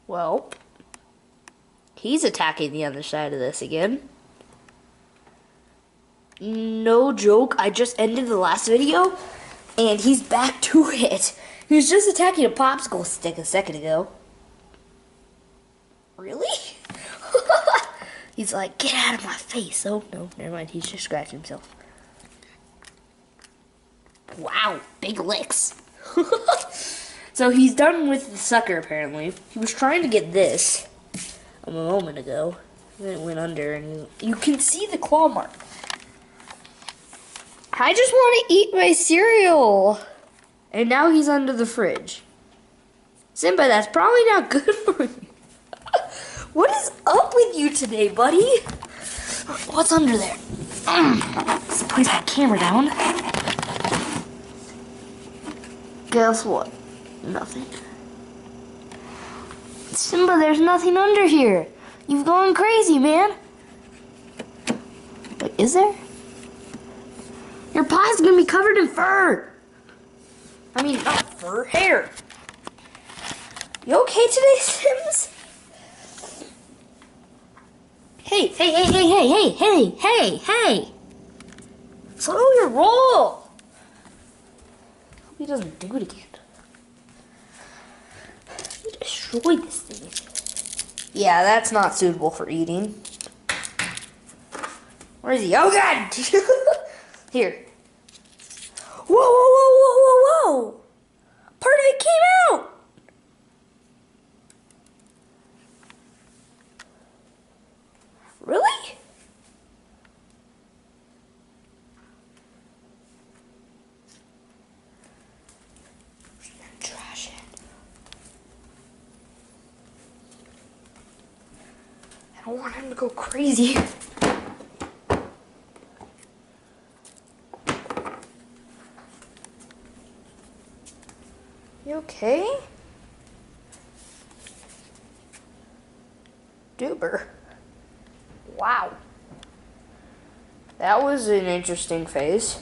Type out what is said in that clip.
Well, he's attacking the other side of this again. No joke, I just ended the last video, and he's back to it. He was just attacking a popsicle stick a second ago. Really? He's like, get out of my face. Oh, no, never mind. He's just scratching himself. Wow, big licks. So he's done with the sucker, apparently. He was trying to get this a moment ago. And then it went under, and you can see the claw mark. I just want to eat my cereal. And now he's under the fridge. Simba, that's probably not good for you. What is up with you today, buddy? What's under there? Let's place my camera down. Guess what? Nothing. Simba, there's nothing under here. You've gone crazy, man. Wait, is there? Your paw's gonna be covered in fur. I mean, not fur, hair. You okay today, Sims? Hey. Slow your roll. Hope he doesn't do it again. You destroyed this thing. Yeah, that's not suitable for eating. Where is he? Oh, God! Here. Whoa. Part of it came out. Really? Trash it. I don't want him to go crazy. You okay? Duber. Wow. That was an interesting phase.